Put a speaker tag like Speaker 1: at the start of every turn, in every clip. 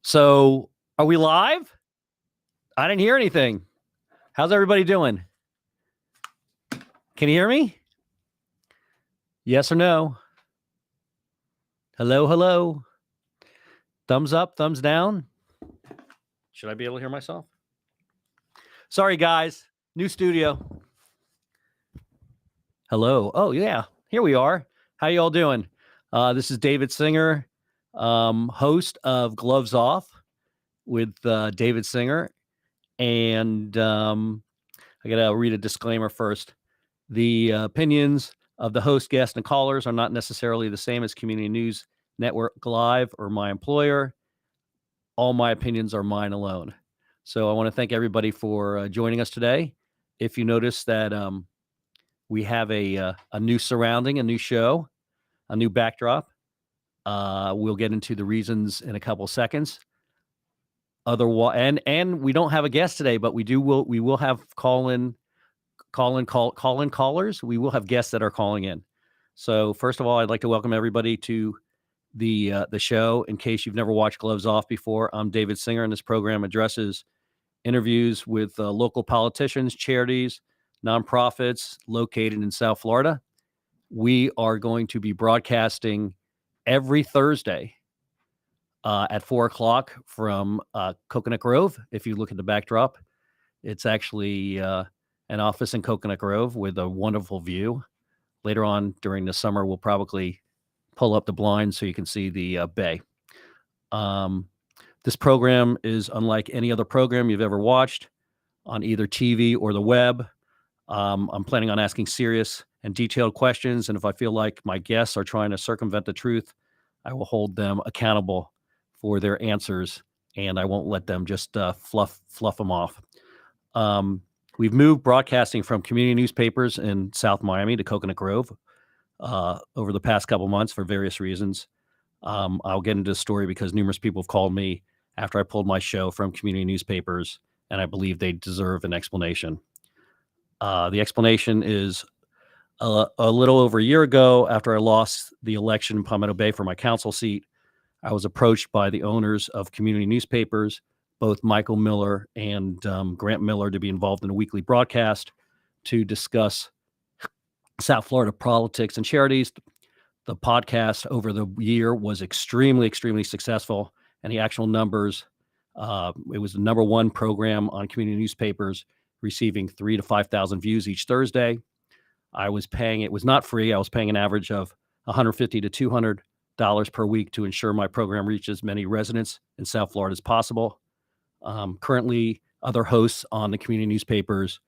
Speaker 1: So, are we live? I didn't hear anything. How's everybody doing? Can you hear me? Yes or no? Hello, hello. Thumbs up, thumbs down. Should I be able to hear myself? Sorry, guys. New studio. Hello. Oh, yeah. Here we are. How you all doing? This is David Singer, host of Gloves Off with David Singer. And I got to read a disclaimer first. The opinions of the host, guests, and callers are not necessarily the same as Community News Network Live or my employer. All my opinions are mine alone. So I want to thank everybody for joining us today. If you notice that we have a new surrounding, a new show, a new backdrop. We'll get into the reasons in a couple seconds. Otherwise, and we don't have a guest today, but we will have call-in callers. We will have guests that are calling in. So first of all, I'd like to welcome everybody to the show. In case you've never watched Gloves Off before, I'm David Singer, and this program addresses interviews with local politicians, charities, nonprofits located in South Florida. We are going to be broadcasting every Thursday at 4:00 from Coconut Grove. If you look at the backdrop, it's actually an office in Coconut Grove with a wonderful view. Later on during the summer, we'll probably pull up the blinds so you can see the bay. This program is unlike any other program you've ever watched on either TV or the web. I'm planning on asking serious and detailed questions, and if I feel like my guests are trying to circumvent the truth, I will hold them accountable for their answers, and I won't let them just fluff them off. We've moved broadcasting from community newspapers in South Miami to Coconut Grove over the past couple months for various reasons. I'll get into the story because numerous people have called me after I pulled my show from community newspapers, and I believe they deserve an explanation. The explanation is a little over a year ago, after I lost the election in Palmetto Bay for my council seat, I was approached by the owners of community newspapers, both Michael Miller and Grant Miller, to be involved in a weekly broadcast to discuss South Florida politics and charities. The podcast over the year was extremely successful, and the actual numbers, it was the number one program on community newspapers, receiving 3,000 to 5,000 views each Thursday. I was paying, it was not free. I was paying an average of $150 to $200 per week to ensure my program reaches as many residents in South Florida as possible. Currently, other hosts on the community newspapers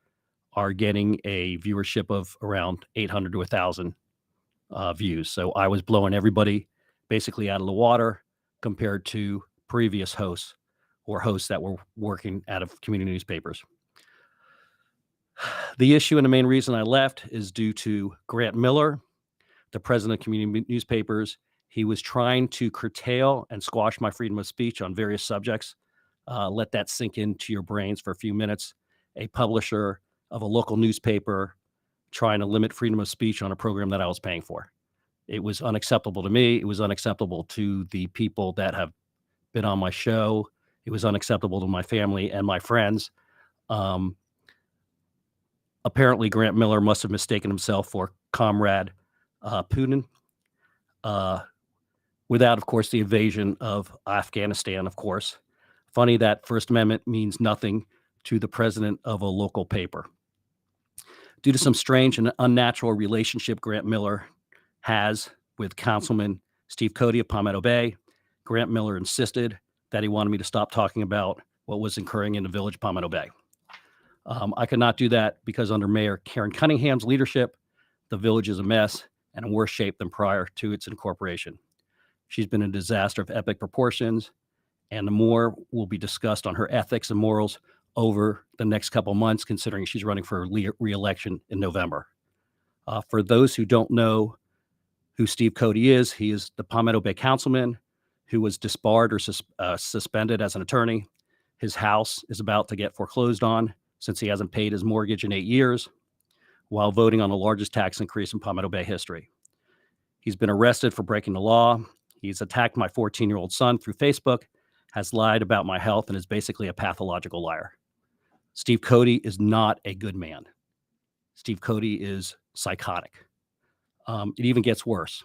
Speaker 1: are getting a viewership of around 800 to 1,000 views. So I was blowing everybody basically out of the water compared to previous hosts or hosts that were working out of community newspapers. The issue and the main reason I left is due to Grant Miller, the president of community newspapers. He was trying to curtail and squash my freedom of speech on various subjects. Let that sink into your brains for a few minutes. A publisher of a local newspaper trying to limit freedom of speech on a program that I was paying for. It was unacceptable to me. It was unacceptable to the people that have been on my show. It was unacceptable to my family and my friends. Apparently, Grant Miller must have mistaken himself for Comrade Putin, without, of course, the invasion of Afghanistan, of course. Funny that First Amendment means nothing to the president of a local paper. Due to some strange and unnatural relationship Grant Miller has with Councilman Steve Cody of Palmetto Bay, Grant Miller insisted that he wanted me to stop talking about what was occurring in the village of Palmetto Bay. I could not do that because under Mayor Karen Cunningham's leadership, the village is a mess and in worse shape than prior to its incorporation. She's been a disaster of epic proportions, and the more will be discussed on her ethics and morals over the next couple months, considering she's running for re-election in November. For those who don't know who Steve Cody is, he is the Palmetto Bay councilman who was disbarred or suspended as an attorney. His house is about to get foreclosed on since he hasn't paid his mortgage in 8 years, while voting on the largest tax increase in Palmetto Bay history. He's been arrested for breaking the law. He's attacked my 14-year-old son through Facebook has lied about my health and is basically a pathological liar. Steve Cody is not a good man. Steve Cody is psychotic. It even gets worse.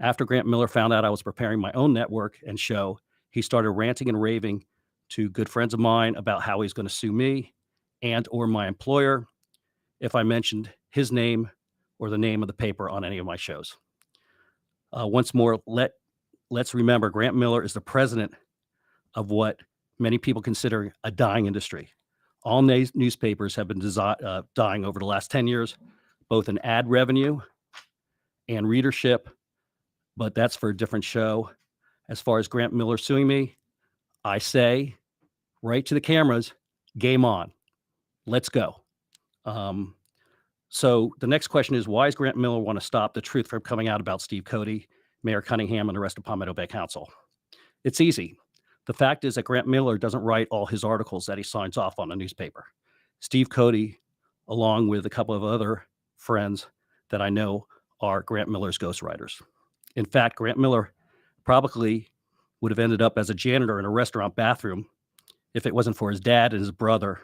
Speaker 1: After Grant Miller found out I was preparing my own network and show, he started ranting and raving to good friends of mine about how he's going to sue me and or my employer if I mentioned his name or the name of the paper on any of my shows. Once more, let's remember Grant Miller is the president of what many people consider a dying industry. All newspapers have been dying over the last 10 years, both in ad revenue and readership, but that's for a different show. As far as Grant Miller suing me, I say right to the cameras, game on. Let's go. So the next question is, why does Grant Miller want to stop the truth from coming out about Steve Cody, Mayor Cunningham, and the rest of Palmetto Bay Council? It's easy. The fact is that Grant Miller doesn't write all his articles that he signs off on a newspaper. Steve Cody, along with a couple of other friends that I know, are Grant Miller's ghostwriters. In fact, Grant Miller probably would have ended up as a janitor in a restaurant bathroom if it wasn't for his dad and his brother,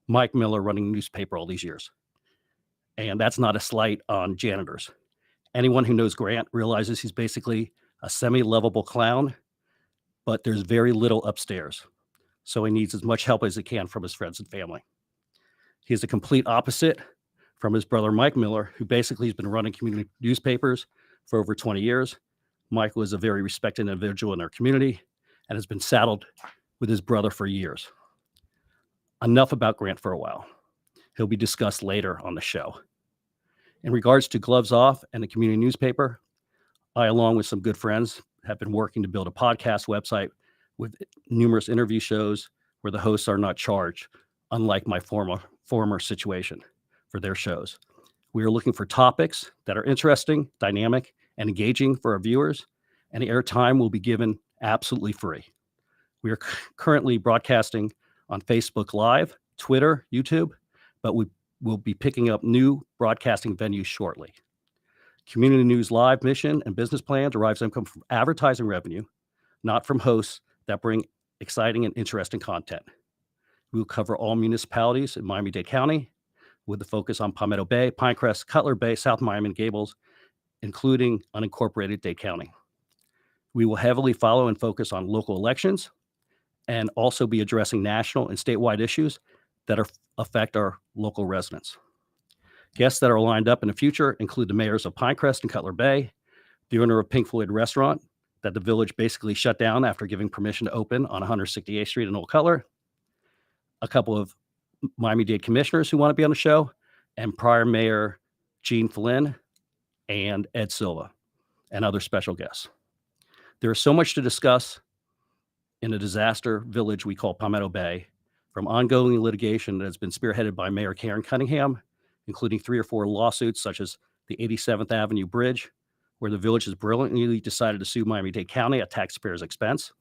Speaker 1: Mike Miller, running the newspaper all these years. And that's not a slight on janitors. Anyone who knows Grant realizes he's basically a semi-lovable clown, but there's very little upstairs. So he needs as much help as he can from his friends and family. He's a complete opposite from his brother, Mike Miller, who basically has been running community newspapers for over 20 years. Mike was a very respected individual in our community and has been saddled with his brother for years. Enough about Grant for a while. He'll be discussed later on the show. In regards to Gloves Off and the community newspaper, I, along with some good friends, have been working to build a podcast website with numerous interview shows where the hosts are not charged, unlike my former situation for their shows. We are looking for topics that are interesting, dynamic, and engaging for our viewers, and the airtime will be given absolutely free. We are currently broadcasting on Facebook Live, Twitter, YouTube, but we will be picking up new broadcasting venues shortly. Community News Live mission and business plan derives income from advertising revenue, not from hosts that bring exciting and interesting content. We will cover all municipalities in Miami-Dade County with the focus on Palmetto Bay, Pinecrest, Cutler Bay, South Miami, and Gables, including unincorporated Dade County. We will heavily follow and focus on local elections and also be addressing national and statewide issues that affect our local residents. Guests that are lined up in the future include the mayors of Pinecrest and Cutler Bay, the owner of Pink Floyd Restaurant that the village basically shut down after giving permission to open on 168th Street in Old Cutler, a couple of Miami-Dade commissioners who want to be on the show, and prior Mayor Gene Flynn and Ed Silva, and other special guests. There is so much to discuss in a disaster village we call Palmetto Bay, from ongoing litigation that has been spearheaded by Mayor Karen Cunningham, including 3 or 4 lawsuits such as the 87th Avenue Bridge, where the village has brilliantly decided to sue Miami-Dade County at taxpayers' expense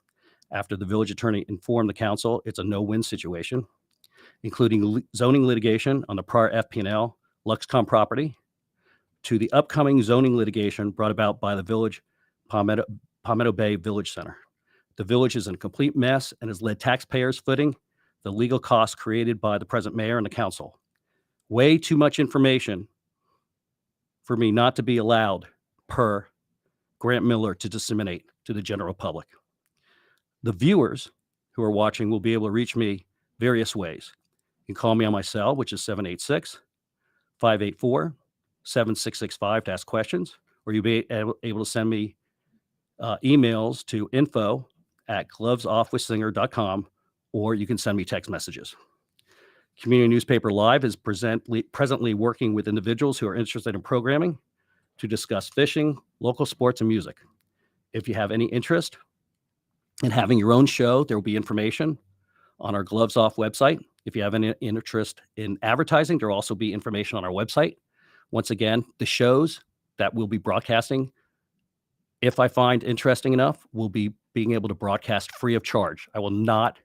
Speaker 1: after the village attorney informed the council it's a no-win situation, including zoning litigation on the prior FP&L Luxcom property, to the upcoming zoning litigation brought about by the village Palmetto Bay Village Center. The village is in a complete mess and has led taxpayers footing the legal costs created by the present mayor and the council. Way too much information for me not to be allowed per Grant Miller to disseminate to the general public. The viewers who are watching will be able to reach me various ways. You can call me on my cell, which is 786-584-7665 to ask questions, or you'll be able to send me emails to info@glovesoffwithsinger.com, or you can send me text messages. Community Newspaper Live is presently working with individuals who are interested in programming to discuss fishing, local sports, and music. If you have any interest in having your own show, there will be information on our Gloves Off website. If you have any interest in advertising, there will also be information on our website. Once again, the shows that we'll be broadcasting, if I find interesting enough, will be being able to broadcast free of charge. I will not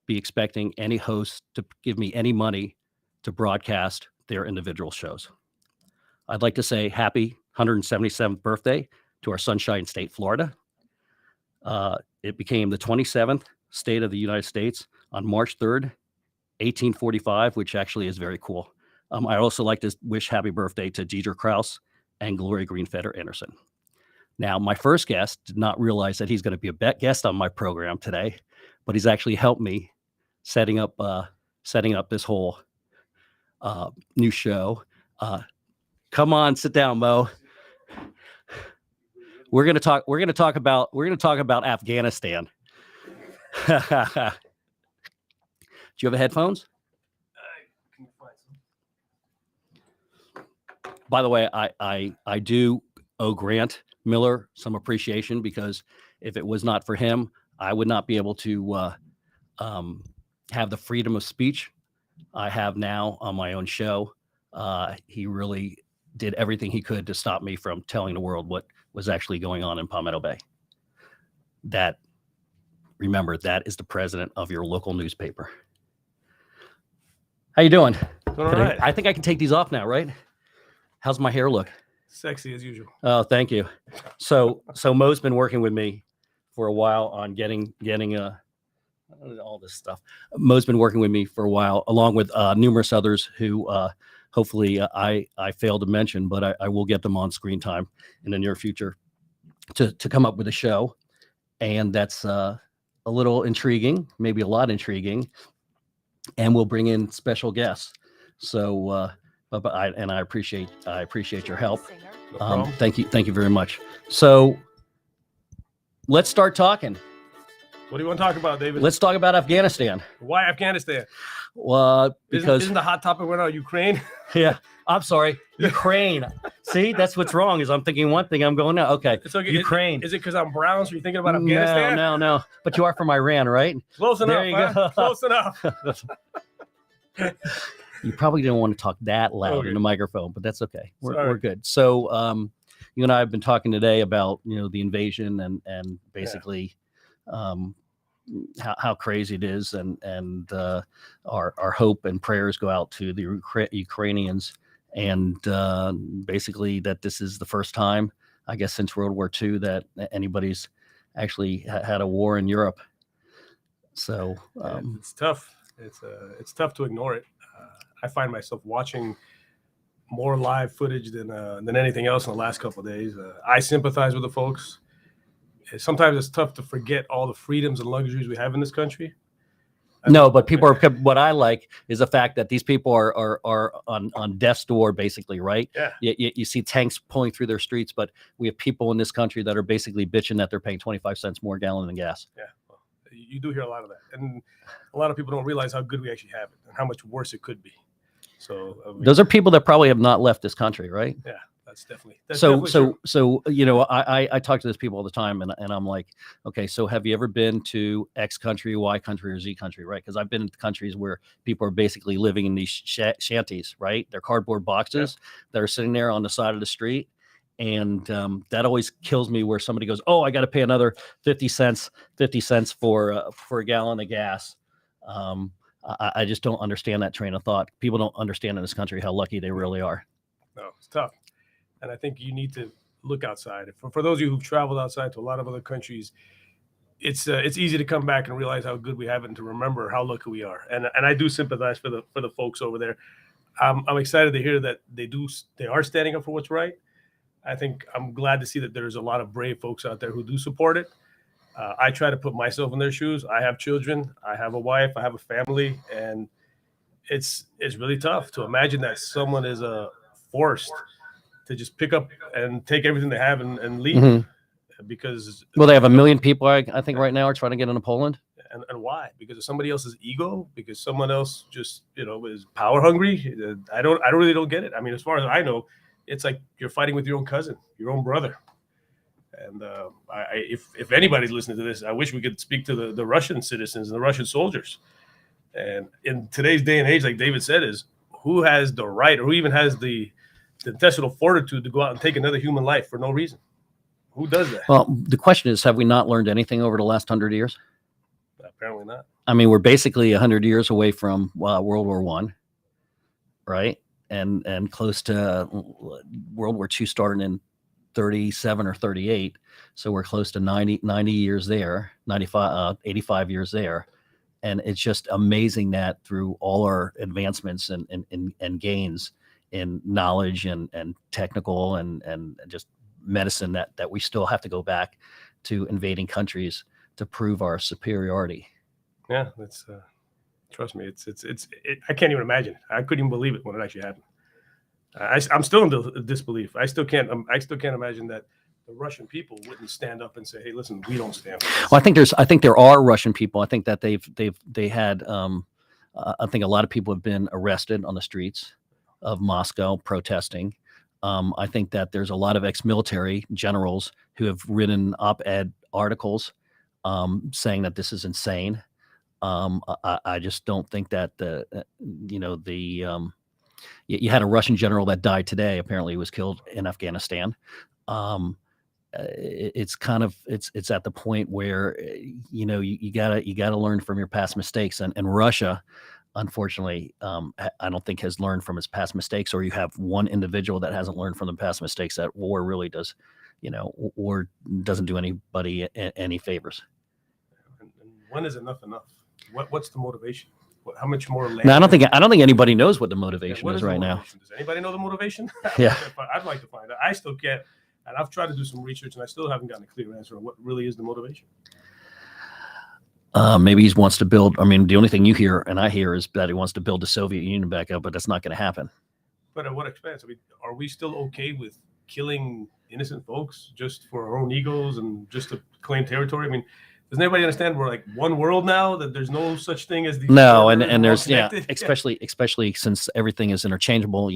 Speaker 1: be expecting any host to give me any money to broadcast their individual shows. I'd like to say happy 177th birthday to our Sunshine State, Florida. it became the 27th state of the United States on March 3rd, 1845, which actually is very cool. I also like to wish happy birthday to Deidre Krause and Gloria Greenfeather Anderson. Now, my first guest did not realize that he's going to be a guest on my program today, but he's actually helped me setting up this whole new show. Come on, sit down, Mo. We're going to talk about Afghanistan. Do you have headphones? By the way, I do owe Grant Miller some appreciation, because if it was not for him, I would not be able to have the freedom of speech I have now on my own show. He really did everything he could to stop me from telling the world what was actually going on in Palmetto Bay. Remember, that is the president of your local newspaper. How you doing?
Speaker 2: All right.
Speaker 1: I think I can take these off now, right? How's my hair look?
Speaker 2: Sexy as usual.
Speaker 1: Oh, thank you. So Mo's been working with me for a while on getting all this stuff. Mo's been working with me for a while, along with numerous others who hopefully I failed to mention, but I will get them on screen time in the near future to come up with a show. And that's a little intriguing, maybe a lot intriguing. And we'll bring in special guests. So I appreciate your help. Thank you very much. So let's start talking.
Speaker 2: What do you want to talk about, David?
Speaker 1: Let's talk about Afghanistan.
Speaker 2: Why Afghanistan?
Speaker 1: Because
Speaker 2: isn't the hot topic right now Ukraine?
Speaker 1: Yeah, I'm sorry, Ukraine. See, that's what's wrong. Is I'm thinking one thing, I'm going now. Okay,
Speaker 2: It's okay.
Speaker 1: Ukraine.
Speaker 2: Is it because I'm brown, so you're thinking about Afghanistan?
Speaker 1: No. But you are from Iran, right?
Speaker 2: Close enough.
Speaker 1: There you go.
Speaker 2: Close enough.
Speaker 1: You probably didn't want to talk that loud
Speaker 2: Okay.
Speaker 1: in the microphone, but that's okay.
Speaker 2: Sorry.
Speaker 1: We're good. So, you and I have been talking today about the invasion and basically how crazy it is, and our hope and prayers go out to the Ukrainians, and basically that this is the first time, I guess, since World War II that anybody's actually had a war in Europe. So
Speaker 2: it's tough. It's tough to ignore it. I find myself watching more live footage than anything else in the last couple of days. I sympathize with the folks. Sometimes it's tough to forget all the freedoms and luxuries we have in this country.
Speaker 1: No, but people are. What I like is the fact that these people are on death's door, basically, right?
Speaker 2: Yeah.
Speaker 1: You see tanks pulling through their streets, but we have people in this country that are basically bitching that they're paying 25 cents more a gallon than gas.
Speaker 2: Yeah, well, you do hear a lot of that, and a lot of people don't realize how good we actually have it and how much worse it could be. So
Speaker 1: those are people that probably have not left this country, right?
Speaker 2: Yeah, that's definitely
Speaker 1: So
Speaker 2: true.
Speaker 1: I talk to those people all the time, and I'm like, okay, so have you ever been to X country, Y country, or Z country, right? Because I've been in countries where people are basically living in these shanties, right? They're cardboard boxes that are sitting there on the side of the street. And that always kills me, where somebody goes, oh, I got to pay another 50 cents for a gallon of gas. I just don't understand that train of thought. People don't understand in this country how lucky they really are.
Speaker 2: No, it's tough. And I think you need to look outside. For those of you who've traveled outside to a lot of other countries, it's easy to come back and realize how good we have it, and to remember how lucky we are. And I do sympathize for the folks over there. I'm excited to hear that they are standing up for what's right. I think I'm glad to see that there's a lot of brave folks out there who do support it. I try to put myself in their shoes. I have children. I have a wife. I have a family, and it's really tough to imagine that someone is forced to just pick up and take everything they have and leave.
Speaker 1: Mm-hmm.
Speaker 2: Because
Speaker 1: they have 1 million people, I think, right now are trying to get into Poland.
Speaker 2: And why? Because of somebody else's ego? Because someone else just is power hungry? I really don't get it. I mean, as far as I know, it's like you're fighting with your own cousin, your own brother. And if anybody's listening to this, I wish we could speak to the Russian citizens and the Russian soldiers. And in today's day and age, like David said, is who has the right, or who even has the intestinal fortitude to go out and take another human life for no reason? Who does that?
Speaker 1: Well, the question is, have we not learned anything over the last 100 years?
Speaker 2: Apparently not.
Speaker 1: I mean, we're basically 100 years away from World War I, right? And close to World War II starting in 37 or 38. So we're close to 90 years there, 95, 85 years there. And it's just amazing that through all our advancements and gains in knowledge and technical and just medicine that we still have to go back to invading countries to prove our superiority.
Speaker 2: Yeah, that's trust me, I can't even imagine it. I couldn't even believe it when it actually happened. I'm still in disbelief. I still can't imagine that the Russian people wouldn't stand up and say, "Hey, listen, we don't stand for this."
Speaker 1: Well, I think there are Russian people. I think that they had. I think a lot of people have been arrested on the streets of Moscow protesting. I think that there's a lot of ex-military generals who have written op-ed articles saying that this is insane. I just don't think that you had a Russian general that died today. Apparently, he was killed in Afghanistan. It's at the point where you gotta learn from your past mistakes, and Russia, unfortunately, I don't think has learned from its past mistakes. Or you have one individual that hasn't learned from the past mistakes. That war really does, war doesn't do anybody any favors.
Speaker 2: And when is enough? What's the motivation? How much more land?
Speaker 1: No, I don't think anybody knows what the motivation is right now.
Speaker 2: Does anybody know the motivation?
Speaker 1: Yeah.
Speaker 2: I'd like to find out. I still can't, and I've tried to do some research, and I still haven't gotten a clear answer on what really is the motivation.
Speaker 1: Maybe he wants to build. I mean, the only thing you hear and I hear is that he wants to build the Soviet Union back up, but that's not going to happen.
Speaker 2: But at what expense? I mean, are we still okay with killing innocent folks just for our own egos and just to claim territory? I mean, does anybody understand we're like one world now, that there's no such thing as the
Speaker 1: no, and there's especially since everything is interchangeable.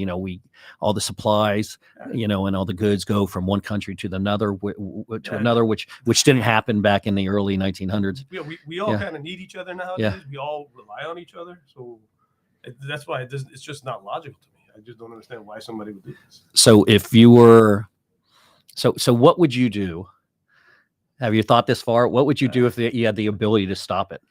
Speaker 1: All the supplies, and all the goods go from one country to another another, which didn't happen back in the early 1900s.
Speaker 2: We all kind of need each other nowadays. Yeah. We all rely on each other, so that's why it's just not logical to me. I just don't understand why somebody would do this.
Speaker 1: So if you were, so what would you do? Have you thought this far? What would you do if you had the ability to stop it?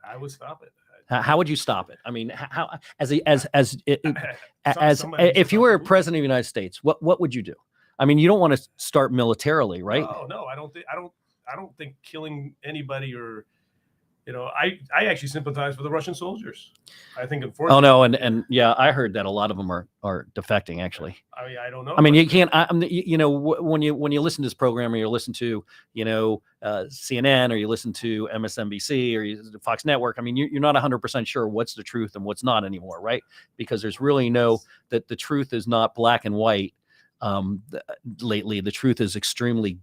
Speaker 2: I would stop it.
Speaker 1: How would you stop it? I mean, how if you were president of the United States, what would you do? I mean, you don't want to start militarily, right?
Speaker 2: No, I don't think killing anybody or I actually sympathize with the Russian soldiers. I think unfortunately.
Speaker 1: Oh no, and yeah, I heard that a lot of them are defecting actually.
Speaker 2: I mean, I don't know.
Speaker 1: I mean, you can't. When you listen to this program, or you listen to CNN, or you listen to MSNBC, or Fox Network. I mean, you're not 100% sure what's the truth and what's not anymore, right? Because there's really that the truth is not black and white. Lately, the truth is extremely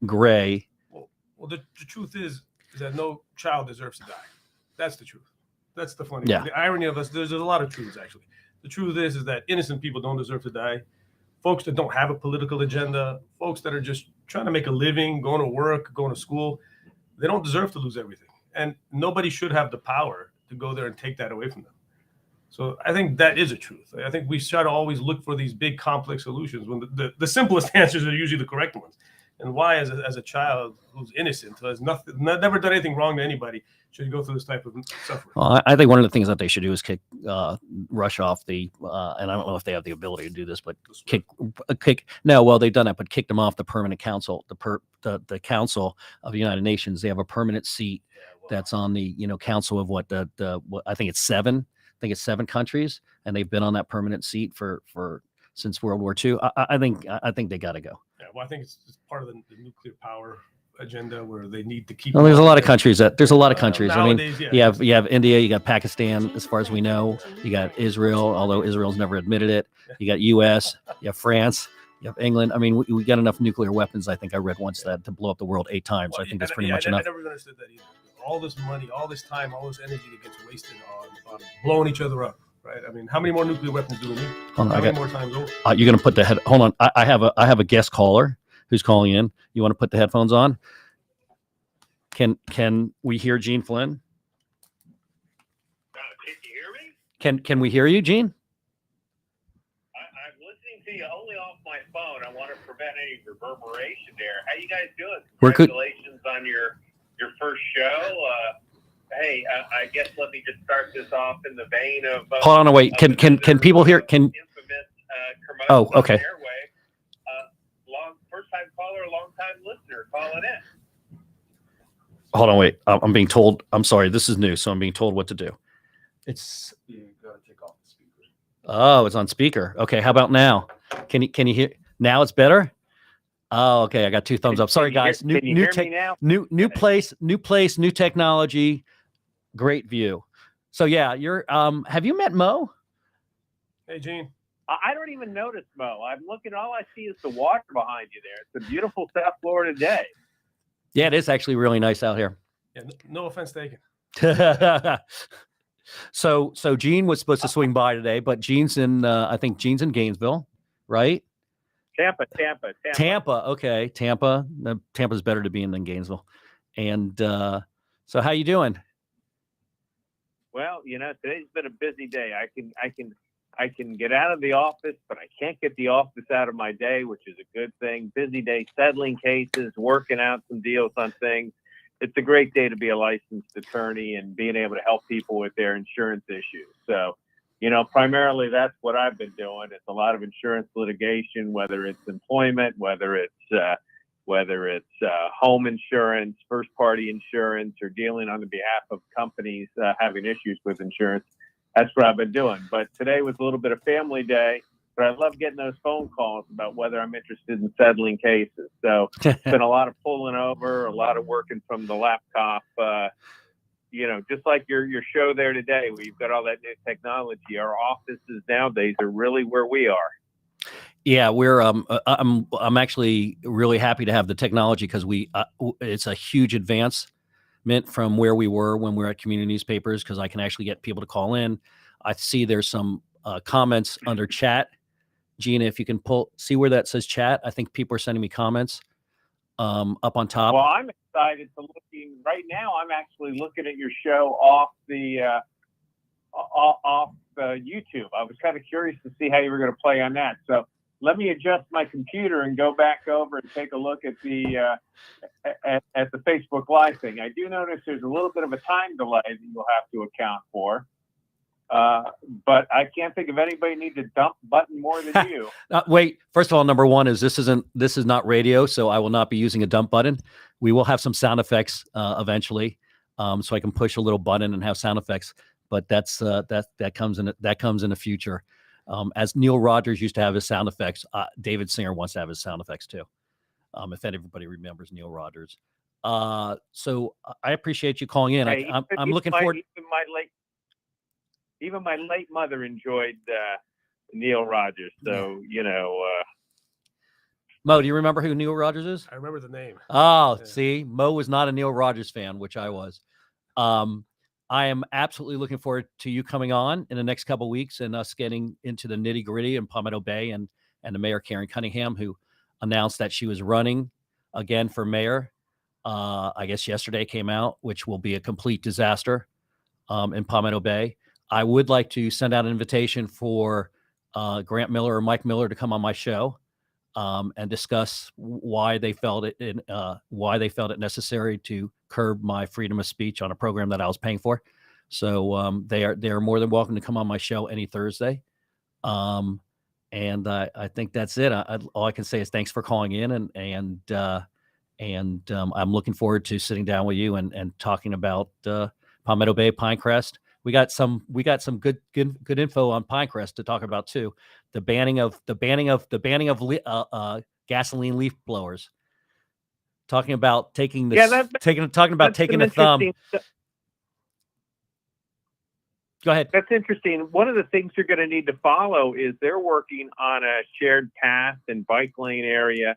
Speaker 1: gray.
Speaker 2: Well, the truth is that no child deserves to die. That's the truth. That's the funny thing. The irony of us, there's a lot of truths, actually. The truth is that innocent people don't deserve to die. Folks that don't have a political agenda, folks that are just trying to make a living, going to work, going to school, they don't deserve to lose everything. And nobody should have the power to go there and take that away from them. So I think that is a truth. I think we try to always look for these big, complex solutions when the simplest answers are usually the correct ones. And why, as a child who's innocent, who has never done anything wrong to anybody, should go through this type of suffering?
Speaker 1: Well, I think one of the things that they should do is kick Russia off the, and I don't know if they have the ability to do this, but kick. No, well, they've done that, but kick them off the permanent council, the Council of the United Nations. They have a permanent seat that's on the council of what I think it's 7. I think it's 7 countries, and they've been on that permanent seat for since World War II. I think they got to go.
Speaker 2: Yeah, well, I think it's part of the nuclear power agenda where they need to keep.
Speaker 1: Well, there's a lot of countries There's a lot of countries.
Speaker 2: Nowadays,
Speaker 1: I mean, you have India, you got Pakistan, as far as we know. You got Israel, although Israel's never admitted it. You got U.S., you have France, you have England. I mean, we got enough nuclear weapons. I think I read once that to blow up the world 8 times. Well, I think that's pretty much enough.
Speaker 2: I never understood that either. All this money, all this time, all this energy that gets wasted on blowing each other up. Right. I mean, how many more nuclear weapons do we need? How many more times over?
Speaker 1: You're going to put the head. Hold on. I have a guest caller who's calling in. You want to put the headphones on? Can we hear Gene Flynn?
Speaker 3: Can you hear me?
Speaker 1: Can we hear you, Gene?
Speaker 3: I'm listening to you only off my phone. I want to prevent any reverberation there. How you guys doing?
Speaker 1: We're good.
Speaker 3: Congratulations on your first show. Hey, I guess let me just start this off in the vein of.
Speaker 1: Hold on, wait. Can people hear?
Speaker 3: Infamous
Speaker 1: Oh, okay.
Speaker 3: listener calling in.
Speaker 1: Hold on, wait. I'm being told. I'm sorry. This is new, so I'm being told what to do. It's.
Speaker 2: You gotta take off the speaker.
Speaker 1: Oh, it's on speaker. Okay. How about now? Can you hear? Now it's better. Oh, okay. I got 2 thumbs up. Sorry, guys.
Speaker 3: Can you hear me now?
Speaker 1: New place, new technology. Great view. So yeah, you're. Have you met Mo?
Speaker 2: Hey, Gene.
Speaker 3: I don't even notice, Mo. I'm looking. All I see is the water behind you there. It's a beautiful South Florida day.
Speaker 1: Yeah, it is actually really nice out here.
Speaker 2: Yeah, no offense taken.
Speaker 1: So Gene was supposed to swing by today, but Gene's in. I think Gene's in Gainesville, right?
Speaker 3: Tampa.
Speaker 1: Okay, Tampa. Tampa's better to be in than Gainesville. And so, how you doing?
Speaker 3: Well, today's been a busy day. I can get out of the office, but I can't get the office out of my day, which is a good thing. Busy day, settling cases, working out some deals on things. It's a great day to be a licensed attorney and being able to help people with their insurance issues. So, primarily that's what I've been doing. It's a lot of insurance litigation, whether it's employment, whether it's home insurance, first party insurance, or dealing on the behalf of companies having issues with insurance. That's what I've been doing. But today was a little bit of family day, but I love getting those phone calls about whether I'm interested in settling cases. So it's been a lot of pulling over, a lot of working from the laptop, just like your show there today, where you've got all that new technology. Our offices nowadays are really where we are.
Speaker 1: Yeah, we're. I'm actually really happy to have the technology because it's a huge advancement from where we were when we were at community newspapers, because I can actually get people to call in. I see there's some comments under chat. Gina, if you can see where that says chat, I think people are sending me comments up on top.
Speaker 3: Well, I'm excited to looking right now. I'm actually looking at your show off the YouTube. I was kind of curious to see how you were going to play on that. So let me adjust my computer and go back over and take a look at the at the Facebook Live thing. I do notice there's a little bit of a time delay that you'll have to account for. But I can't think of anybody needs a dump button more than you.
Speaker 1: Wait, first of all, number one is this is not radio, so I will not be using a dump button. We will have some sound effects eventually, so I can push a little button and have sound effects. But that comes in the future. As Neil Rogers used to have his sound effects, David Singer wants to have his sound effects too. If everybody remembers Neil Rogers. So I appreciate you calling in.
Speaker 3: Hey,
Speaker 1: I'm looking forward.
Speaker 3: Even my late mother enjoyed Neil Rogers. So,
Speaker 1: Mo, do you remember who Neil Rogers is?
Speaker 2: I remember the name.
Speaker 1: Oh,
Speaker 2: Yeah.
Speaker 1: See, Mo was not a Neil Rogers fan, which I was. I am absolutely looking forward to you coming on in the next couple of weeks and us getting into the nitty gritty in Palmetto Bay and the mayor, Karen Cunningham, who announced that she was running again for mayor. I guess yesterday came out, which will be a complete disaster in Palmetto Bay. I would like to send out an invitation for Grant Miller or Mike Miller to come on my show and discuss why they felt it necessary to curb my freedom of speech on a program that I was paying for. So they are more than welcome to come on my show any Thursday. And I think that's it. All I can say is thanks for calling in, and I'm looking forward to sitting down with you and talking about Palmetto Bay, Pinecrest. We got some good info on Pinecrest to talk about too. The banning of gasoline leaf blowers. Talking about taking a thumb. Go ahead.
Speaker 3: That's interesting. One of the things you're going to need to follow is they're working on a shared path and bike lane area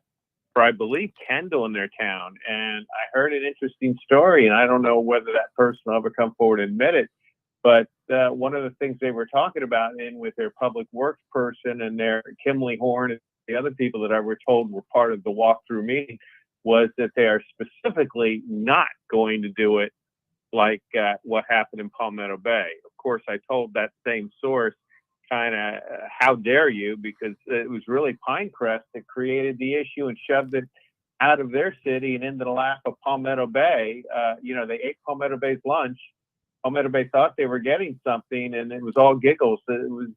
Speaker 3: for, I believe, Kendall in their town. And I heard an interesting story, and I don't know whether that person will ever come forward and admit it. But one of the things they were talking about with their public works person and their Kimley Horn and the other people that I were told were part of the walkthrough meeting was that they are specifically not going to do it like what happened in Palmetto Bay. Of course, I told that same source kind of, how dare you, because it was really Pinecrest that created the issue and shoved it out of their city and into the lap of Palmetto Bay. They ate Palmetto Bay's lunch. Palmetto Bay thought they were getting something, and it was all giggles. It was,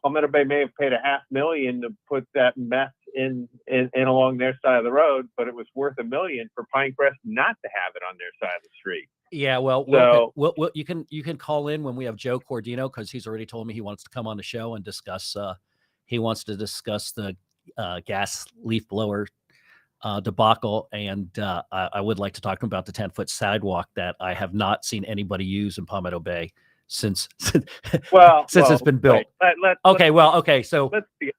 Speaker 3: Palmetto Bay may have paid $500,000 to put that mess in along their side of the road, but it was worth $1 million for Pinecrest not to have it on their side of the street.
Speaker 1: Yeah, well,
Speaker 3: So-
Speaker 1: you can call in when we have Joe Cordino, because he's already told me he wants to come on the show and discuss. He wants to discuss the gas leaf blower debacle, and I would like to talk to him about the 10-foot sidewalk that I have not seen anybody use in Palmetto Bay since it's been built.
Speaker 3: Okay,
Speaker 1: So
Speaker 3: let's be.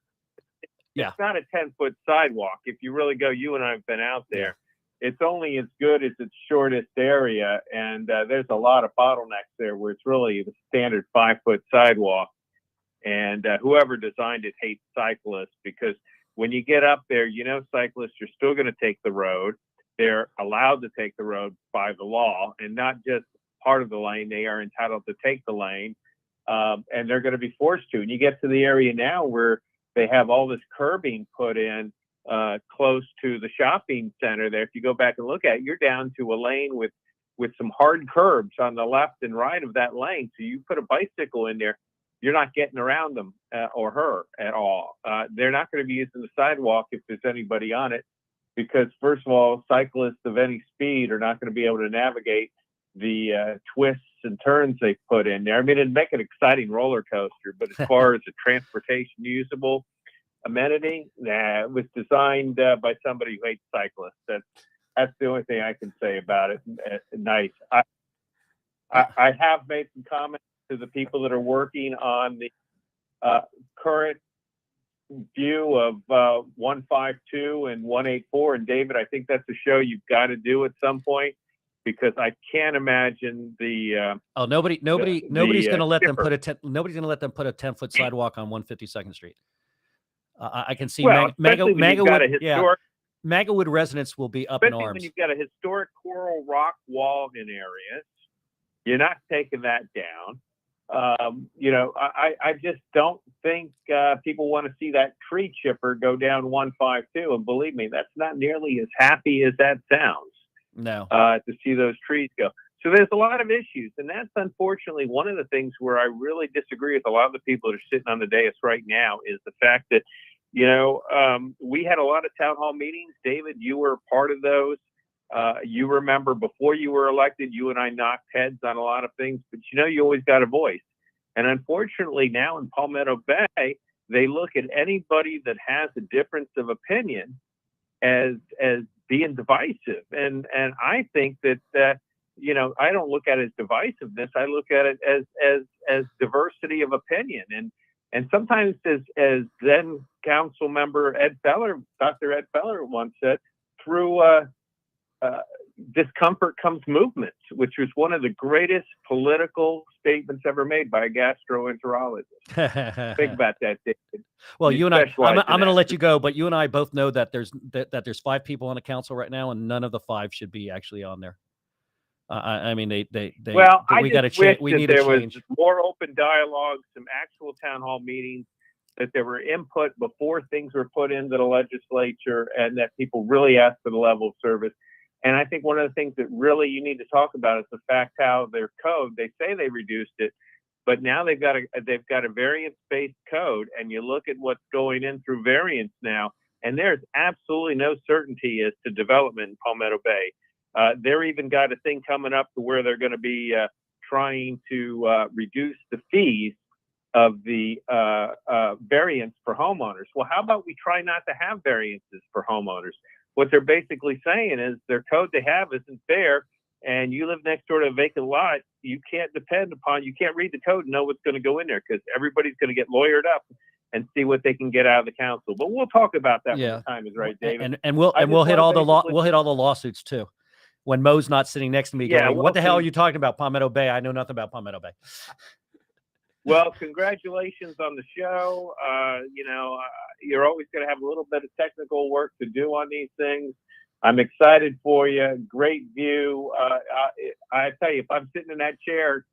Speaker 1: Yeah.
Speaker 3: It's not a 10-foot sidewalk. If you really go, you and I have been out there. It's only as good as its shortest area, and there's a lot of bottlenecks there where it's really the standard 5-foot sidewalk. And whoever designed it hates cyclists, because when you get up there, cyclists are still going to take the road. They're allowed to take the road by the law, and not just part of the lane. They are entitled to take the lane, and they're going to be forced to. And you get to the area now where they have all this curbing put in close to the shopping center there. If you go back and look at it, you're down to a lane with some hard curbs on the left and right of that lane. So you put a bicycle in there, you're not getting around them or her at all. They're not going to be using the sidewalk if there's anybody on it, because first of all, cyclists of any speed are not going to be able to navigate the twists and turns they put in there. I mean, it'd make an exciting roller coaster, but as far as a transportation usable amenity, it was designed by somebody who hates cyclists. That's the only thing I can say about it. Nice. I have made some comments to the people that are working on the current view of 152 and 184. And David, I think that's a show you've got to do at some point, because I can't imagine the
Speaker 1: nobody's going to let them
Speaker 3: skipper.
Speaker 1: nobody's going to let them put a 10-foot sidewalk on 152nd Street. I can see
Speaker 3: especially when you've got a historic,
Speaker 1: Magawood residents will be up in
Speaker 3: especially
Speaker 1: arms.
Speaker 3: when you've got a historic coral rock wall in areas. You're not taking that down. I just don't think people want to see that tree chipper go down 152. And believe me, that's not nearly as happy as that sounds.
Speaker 1: No.
Speaker 3: To see those trees go. So there's a lot of issues. And that's unfortunately one of the things where I really disagree with a lot of the people that are sitting on the dais right now, is the fact that, we had a lot of town hall meetings. David, you were part of those. You remember before you were elected, you and I knocked heads on a lot of things, but you always got a voice. And unfortunately now in Palmetto Bay, they look at anybody that has a difference of opinion as being divisive. And I think that, I don't look at it as divisiveness. I look at it as diversity of opinion. And sometimes as then council member Dr. Ed Feller once said, through discomfort comes movement, which was one of the greatest political statements ever made by a gastroenterologist. Think about that, David.
Speaker 1: Well, you and I'm
Speaker 3: specialize in
Speaker 1: going to
Speaker 3: that.
Speaker 1: let you go, but you and I both know that there's 5 people on the council right now, and none of the 5 should be actually on there. I mean, we got to change. We need to change.
Speaker 3: Was more open dialogue, some actual town hall meetings, that there were input before things were put into the legislature, and that people really asked for the level of service. And I think one of the things that really you need to talk about is the fact how their code, they say they reduced it, but now they've got a variance-based code, and you look at what's going in through variance now, and there's absolutely no certainty as to development in Palmetto Bay. They're even got a thing coming up to where they're going to be trying to reduce the fees of the variance for homeowners. Well, how about we try not to have variances for homeowners? What they're basically saying is their code they have isn't fair, and you live next door to a vacant lot, you can't read the code and know what's going to go in there, because everybody's going to get lawyered up and see what they can get out of the council. But we'll talk about that when the time is right, David.
Speaker 1: And we'll hit all the lawsuits too. When Mo's not sitting next to me going, what the hell are you talking about, Palmetto Bay? I know nothing about Palmetto Bay.
Speaker 3: Well, congratulations on the show. You're always going to have a little bit of technical work to do on these things. I'm excited for you. Great view. I tell you, if I'm sitting in that chair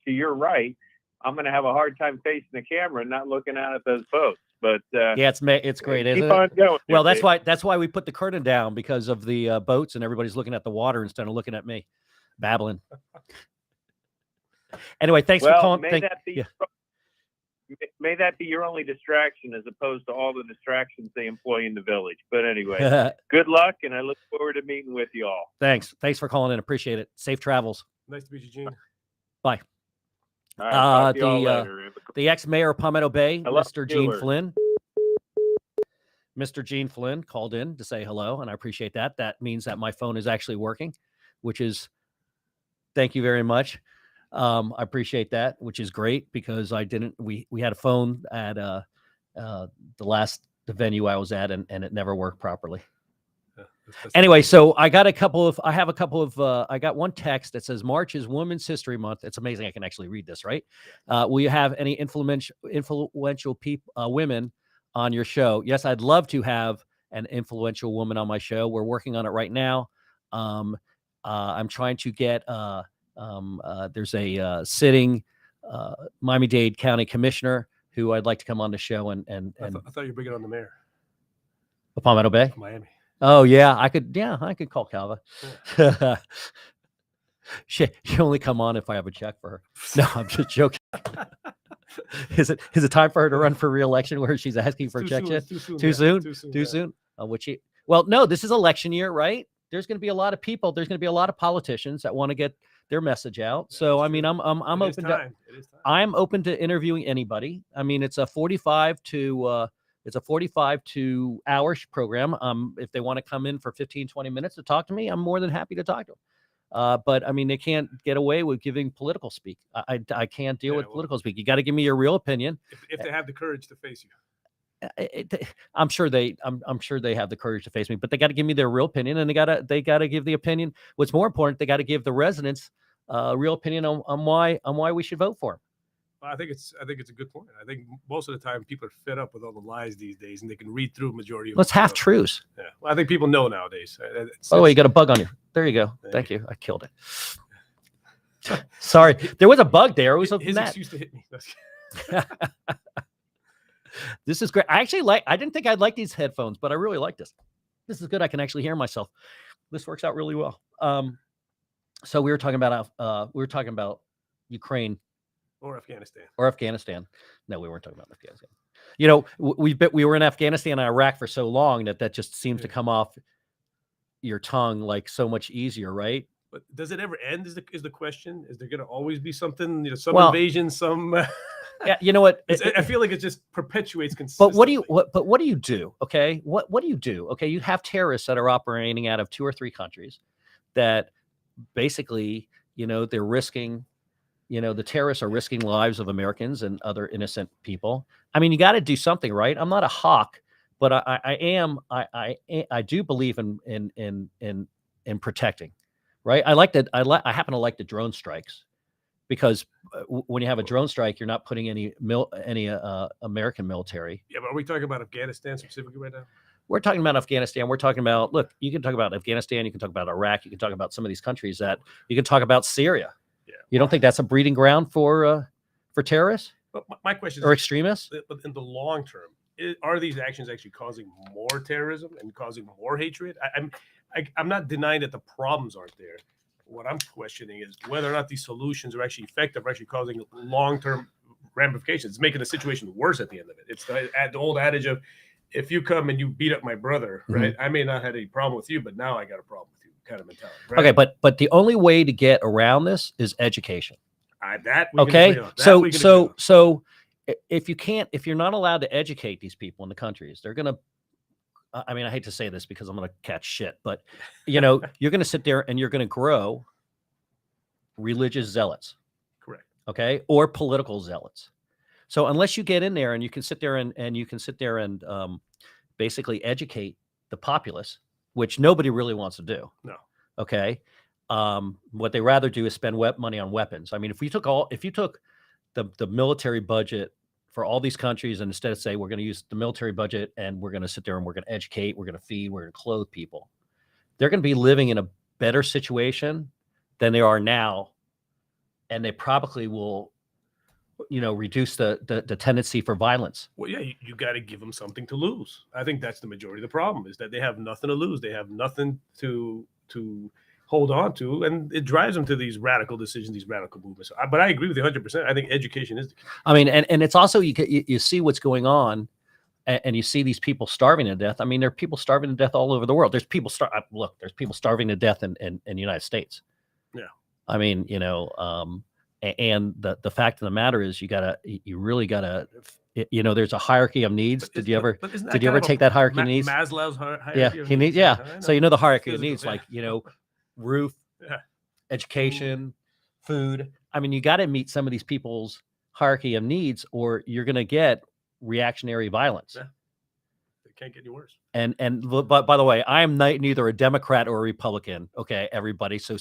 Speaker 3: to your right, I'm going to have a hard time facing the camera and not looking out at those boats. But
Speaker 1: yeah, it's great, isn't
Speaker 3: keep on
Speaker 1: it?
Speaker 3: going.
Speaker 1: Well, that's why we put the curtain down, because of the boats, and everybody's looking at the water instead of looking at me babbling. Anyway, thanks for calling.
Speaker 3: may that be your only distraction as opposed to all the distractions they employ in the village. But anyway, good luck, and I look forward to meeting with you all.
Speaker 1: Thanks for calling in. Appreciate it. Safe travels.
Speaker 2: Nice to meet you, Gene.
Speaker 1: Bye.
Speaker 3: All right, talk to you all later.
Speaker 1: The ex-mayor of Palmetto Bay,
Speaker 3: Hello,
Speaker 1: Mr. Gene
Speaker 3: Stewart.
Speaker 1: Flynn. Mr. Gene Flynn called in to say hello, and I appreciate that. That means that my phone is actually working, which is, thank you very much. I appreciate that, which is great because we had a phone at the venue I was at, and it never worked properly. Anyway, so I got I got one text that says March is Women's History Month. It's amazing I can actually read this, right? Will you have any influential people, women on your show? Yes, I'd love to have an influential woman on my show. We're working on it right now. I'm trying to get, there's a sitting Miami-Dade County Commissioner who I'd like to come on the show and
Speaker 2: I thought you were bringing on the mayor
Speaker 1: Palmetto Bay.
Speaker 2: of Miami.
Speaker 1: Oh yeah, I could call Calva.
Speaker 2: Yeah.
Speaker 1: She only come on if I have a check for her. No, I'm just joking. Is it time for her to run for re-election where she's asking for checks yet? Too soon. Well, no, this is election year, right? There's going to be a lot of people. There's going to be a lot of politicians that want to get their message out.
Speaker 2: Yeah,
Speaker 1: so I
Speaker 2: that's
Speaker 1: mean,
Speaker 2: true.
Speaker 1: I'm open to.
Speaker 2: It is time.
Speaker 1: I'm open to interviewing anybody. I mean, it's a 45 to hour program. If they want to come in for 15, 20 minutes to talk to me, I'm more than happy to talk to them. But I mean, they can't get away with giving political speak. I can't deal with political speak. You got to give me your real opinion.
Speaker 2: If they have the courage to face you.
Speaker 1: I'm sure they have the courage to face me, but they got to give me their real opinion, and they got to give the opinion. What's more important, they got to give the residents real opinion on why we should vote for them.
Speaker 2: I think it's a good point. I think most of the time people are fed up with all the lies these days, and they can read through majority of.
Speaker 1: Let's half truths.
Speaker 2: Yeah, well, I think people know nowadays.
Speaker 1: By the way, you got a bug on you. There you go. Thank you. I killed it. Sorry, there was a bug there. It was
Speaker 2: his excuse to hit me.
Speaker 1: This is great. I didn't think I'd like these headphones, but I really like this. This is good. I can actually hear myself. This works out really well. So we were talking about Ukraine
Speaker 2: or Afghanistan.
Speaker 1: No, we weren't talking about Afghanistan. You know, we were in Afghanistan and Iraq for so long that just seems to come off your tongue like so much easier, right?
Speaker 2: But does it ever end? Is the question? Is there going to always be something? Some invasion, some.
Speaker 1: Yeah, you know what?
Speaker 2: I feel like it just perpetuates consistently.
Speaker 1: But what do you do? Okay, what do you do? Okay, you have terrorists that are operating out of 2 or 3 countries that basically, they're risking. The terrorists are risking lives of Americans and other innocent people. I mean, you got to do something, right? I'm not a hawk, but I do believe in protecting, right? I happen to like the drone strikes because when you have a drone strike, you're not putting any American military.
Speaker 2: Yeah, but are we talking about Afghanistan specifically right now?
Speaker 1: We're talking about Afghanistan. We're talking about, look, you can talk about Afghanistan. You can talk about Iraq. You can talk about some of these countries that you can talk about Syria.
Speaker 2: Yeah.
Speaker 1: You don't think that's a breeding ground for terrorists?
Speaker 2: But my question is,
Speaker 1: or extremists?
Speaker 2: But in the long term, are these actions actually causing more terrorism and causing more hatred? I'm not denying that the problems aren't there. What I'm questioning is whether or not these solutions are actually effective, or actually causing long-term ramifications. It's making the situation worse at the end of it. It's the old adage of, if you come and you beat up my brother, right? I may not have any problem with you, but now I got a problem with you, kind of mentality. Right?
Speaker 1: Okay, but the only way to get around this is education.
Speaker 2: Okay,
Speaker 1: so if you're not allowed to educate these people in the countries, they're gonna. I mean, I hate to say this because I'm gonna catch shit, but you're gonna sit there and you're gonna grow religious zealots,
Speaker 2: correct?
Speaker 1: Okay, or political zealots. So unless you get in there and you can sit there and basically educate the populace, which nobody really wants to do.
Speaker 2: No.
Speaker 1: Okay. What they rather do is spend money on weapons. I mean, if you took the military budget for all these countries and instead of say we're going to use the military budget and we're going to sit there and we're going to educate, we're going to feed, we're going to clothe people, they're going to be living in a better situation than they are now, and they probably will, reduce the tendency for violence.
Speaker 2: Well, yeah, you got to give them something to lose. I think that's the majority of the problem, is that they have nothing to lose. They have nothing to hold on to, and it drives them to these radical decisions, these radical movements. But I agree with you 100%. I think education is the key.
Speaker 1: I mean, and it's also you see what's going on, and you see these people starving to death. I mean, there are people starving to death all over the world. There's people there's people starving to death in the United States.
Speaker 2: Yeah.
Speaker 1: I mean, and the fact of the matter is, you really gotta, there's a hierarchy of needs. Did you ever take that hierarchy of needs?
Speaker 2: Maslow's hierarchy
Speaker 1: Yeah,
Speaker 2: of
Speaker 1: he
Speaker 2: needs.
Speaker 1: needs. Yeah. So the hierarchy of
Speaker 2: Physical,
Speaker 1: needs,
Speaker 2: yeah.
Speaker 1: like roof,
Speaker 2: Yeah.
Speaker 1: education, food. I mean, you got to meet some of these people's hierarchy of needs, or you're going to get reactionary violence.
Speaker 2: Yeah. It can't get any worse.
Speaker 1: But by the way, I am neither a Democrat or a Republican. Okay, everybody. So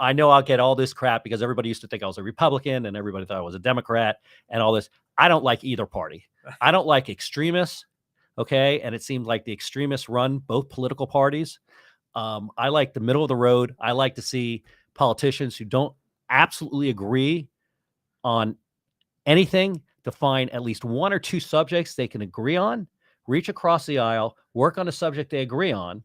Speaker 1: I know I'll get all this crap because everybody used to think I was a Republican and everybody thought I was a Democrat and all this. I don't like either party. I don't like extremists. Okay, and it seems like the extremists run both political parties. I like the middle of the road. I like to see politicians who don't absolutely agree on anything to find at least one or two subjects they can agree on, reach across the aisle, work on a subject they agree on,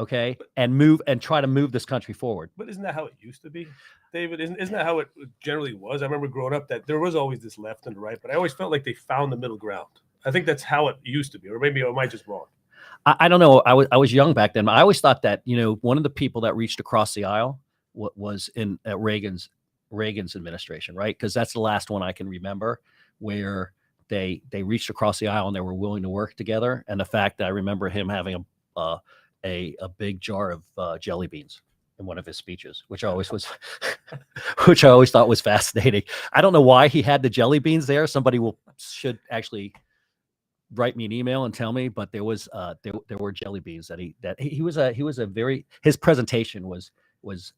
Speaker 1: okay, and try to move this country forward.
Speaker 2: But isn't that how it used to be, David? Isn't that how it generally was? I remember growing up that there was always this left and right, but I always felt like they found the middle ground. I think that's how it used to be, or maybe am I just wrong?
Speaker 1: I don't know. I was young back then, but I always thought that one of the people that reached across the aisle was in Reagan's administration, right? Because that's the last one I can remember where they reached across the aisle and they were willing to work together. And the fact that I remember him having a big jar of jelly beans in one of his speeches, which I always thought was fascinating. I don't know why he had the jelly beans there. Somebody should actually write me an email and tell me, but there were jelly beans his presentation was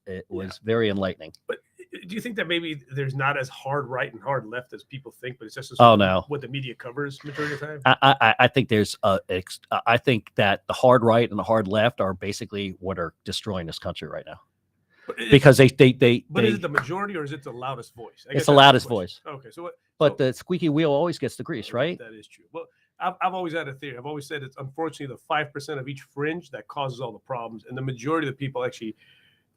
Speaker 1: very enlightening.
Speaker 2: But do you think that maybe there's not as hard right and hard left as people think, but it's just
Speaker 1: no,
Speaker 2: what the media covers majority of the time?
Speaker 1: I think I think that the hard right and the hard left are basically what are destroying this country right now. Because they
Speaker 2: But is it the majority or is it the loudest voice?
Speaker 1: It's the loudest voice.
Speaker 2: Okay,
Speaker 1: but the squeaky wheel always gets the grease, right?
Speaker 2: That is true. Well, I've always had a theory. I've always said it's unfortunately the 5% of each fringe that causes all the problems, and the majority of the people actually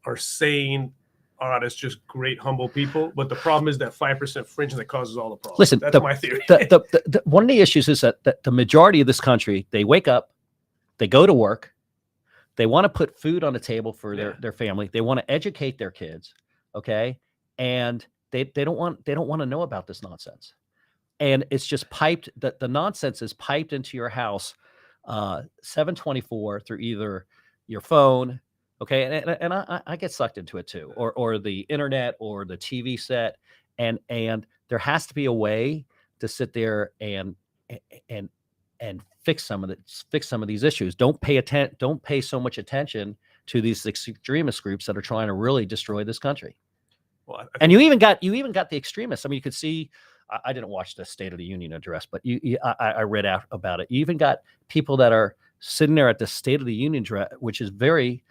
Speaker 2: are saying, that's just great, humble people. But the problem is that 5% fringe that causes all the problems.
Speaker 1: Listen,
Speaker 2: that's my theory.
Speaker 1: One of the issues is that the majority of this country, they wake up, they go to work, they want to put food on the table for their family, they want to educate their kids, okay, and they don't want to know about this nonsense. And it's just piped. The nonsense is piped into your house, 7/24 through either your phone, okay, and I get sucked into it too, or the internet or the TV set, and there has to be a way to sit there and fix some of these issues. Don't pay so much attention to these extremist groups that are trying to really destroy this country.
Speaker 2: Well,
Speaker 1: and you even got the extremists. I mean, you could see. I didn't watch the State of the Union address, but I read out about it. You even got people that are sitting there at the State of the Union address, which is very,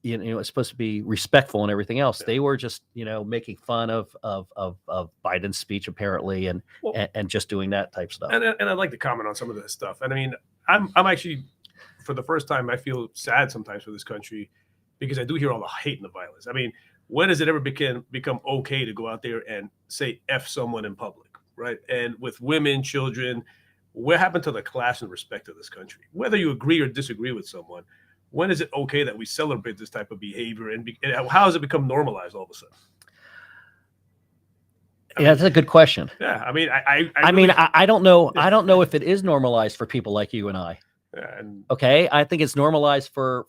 Speaker 1: it's supposed to be respectful and everything else. They were just, making fun of Biden's speech apparently, and just doing that type stuff.
Speaker 2: And I'd like to comment on some of this stuff. And I mean, I'm actually, for the first time, I feel sad sometimes for this country because I do hear all the hate and the violence. I mean, when does it ever become okay to go out there and say F someone in public, right? And with women, children, what happened to the class and respect of this country? Whether you agree or disagree with someone, when is it okay that we celebrate this type of behavior? And how has it become normalized all of a sudden?
Speaker 1: That's a good question.
Speaker 2: Yeah, I mean,
Speaker 1: I don't know. I don't know if it is normalized for people like you and I.
Speaker 2: Yeah,
Speaker 1: okay, I think it's normalized for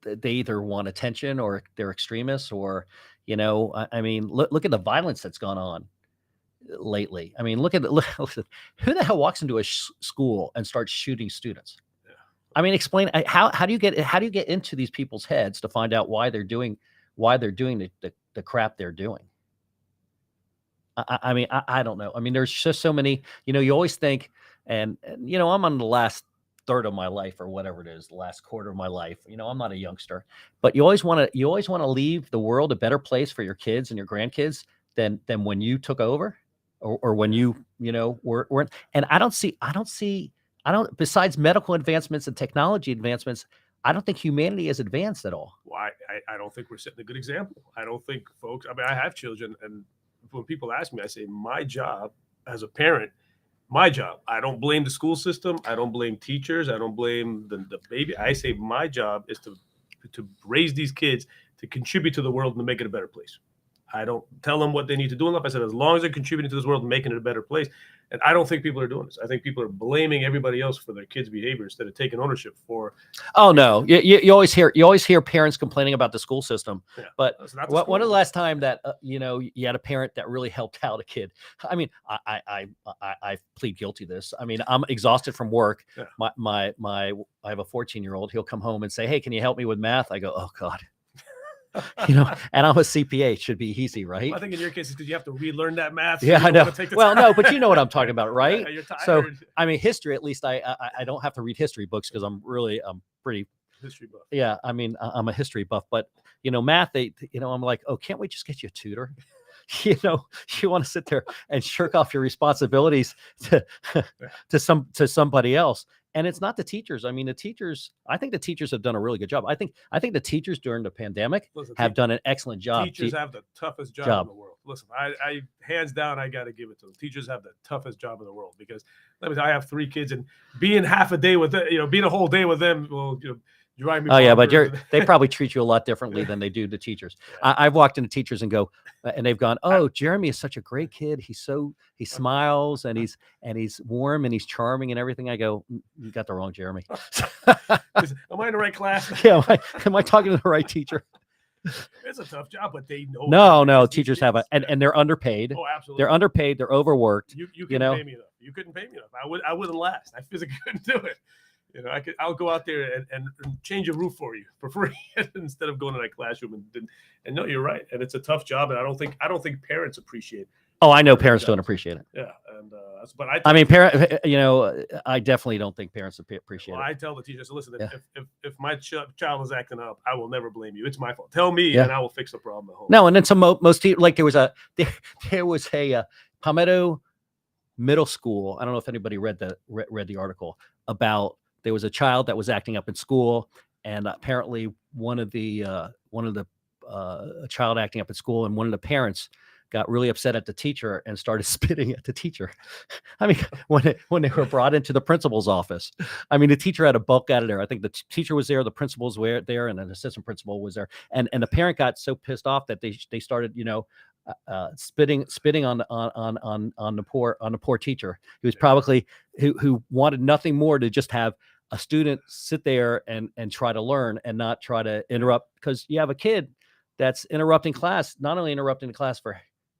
Speaker 1: they either want attention or they're extremists, or I mean, look at the violence that's gone on lately. I mean, look who the hell walks into a school and starts shooting students?
Speaker 2: Yeah.
Speaker 1: I mean, explain how do you get into these people's heads to find out why they're doing the crap they're doing? I mean, I don't know. I mean, there's just so many. You always think, and I'm on the last third of my life or whatever it is, the last quarter of my life. I'm not a youngster, but you always want to leave the world a better place for your kids and your grandkids than when you took over, or when you were. And I don't besides medical advancements and technology advancements, I don't think humanity is advanced at all.
Speaker 2: Well, I don't think we're setting a good example. I don't think folks, I mean, I have children, and when people ask me, I say, my job as a parent, my job, I don't blame the school system. I don't blame teachers. I don't blame the baby. I say my job is to raise these kids to contribute to the world and to make it a better place. I don't tell them what they need to do in life. I said, as long as they're contributing to this world and making it a better place. And I don't think people are doing this. I think people are blaming everybody else for their kids' behavior instead of taking ownership for.
Speaker 1: Oh no, you always hear parents complaining about the school system.
Speaker 2: Yeah,
Speaker 1: But
Speaker 2: it's not the
Speaker 1: when was the
Speaker 2: school.
Speaker 1: last time that you had a parent that really helped out a kid? I mean, I plead guilty to this. I mean, I'm exhausted from work.
Speaker 2: Yeah.
Speaker 1: I have a 14-year-old. He'll come home and say, "Hey, can you help me with math?" I go, "Oh God." And I'm a CPA. It should be easy, right?
Speaker 2: I think in your case, it's because you have to relearn that math. so
Speaker 1: Yeah,
Speaker 2: you
Speaker 1: I
Speaker 2: don't
Speaker 1: know.
Speaker 2: wanna take the
Speaker 1: Well,
Speaker 2: time.
Speaker 1: no, but you know what I'm talking about, right?
Speaker 2: Yeah, you're tired.
Speaker 1: So, I mean, history, at least I don't have to read history books because I'm pretty,
Speaker 2: history buff.
Speaker 1: yeah. I mean, I'm a history buff, but math, I'm like, oh, can't we just get you a tutor? You want to sit there and shirk off your responsibilities to somebody else. And it's not the teachers. I mean, I think the teachers have done a really good job. I think the teachers during the pandemic
Speaker 2: Listen,
Speaker 1: have done an excellent job.
Speaker 2: Teachers have the toughest job
Speaker 1: job.
Speaker 2: in the world. Listen, I hands down, I got to give it to them. Teachers have the toughest job in the world because let me tell you, I have 3 kids, and being half a day with them, being a whole day with them will drive me.
Speaker 1: Oh yeah, but
Speaker 2: bonkers.
Speaker 1: they probably treat you a lot differently than they do the teachers. I've walked into teachers and they've gone, "Oh, Jeremy is such a great kid. He smiles and he's warm and he's charming and everything." I go, "You got the wrong Jeremy."
Speaker 2: Am I in the right class?
Speaker 1: Yeah, am I talking to the right teacher?
Speaker 2: It's a tough job, but they know.
Speaker 1: No,
Speaker 2: These
Speaker 1: teachers have
Speaker 2: kids,
Speaker 1: and they're underpaid.
Speaker 2: Oh, absolutely.
Speaker 1: They're underpaid. They're overworked.
Speaker 2: You couldn't pay me enough. You couldn't pay me enough. I wouldn't last. I physically couldn't do it. I'll go out there and change a roof for you for free instead of going to that classroom and no, you're right. And it's a tough job. And I don't think parents appreciate.
Speaker 1: Oh, I know parents don't appreciate it.
Speaker 2: Yeah. And, but
Speaker 1: I mean, I definitely don't think parents appreciate it.
Speaker 2: I tell the teachers, listen, if my child is acting up, I will never blame you. It's my fault. Tell me and I will fix the problem at home.
Speaker 1: No. And then most like there was a Palmetto Middle School. I don't know if anybody read the article about, there was a child that was acting up in school, and apparently a child acting up at school, and one of the parents got really upset at the teacher and started spitting at the teacher. I mean, when they were brought into the principal's office, I mean, the teacher had a bulk out of there. I think the teacher was there, the principals were there, and an assistant principal was there. And the parent got so pissed off that they started, spitting on the poor teacher. He was probably who wanted nothing more to just have a student sit there and try to learn and not try to interrupt, because you have a kid that's interrupting class, not only interrupting the class for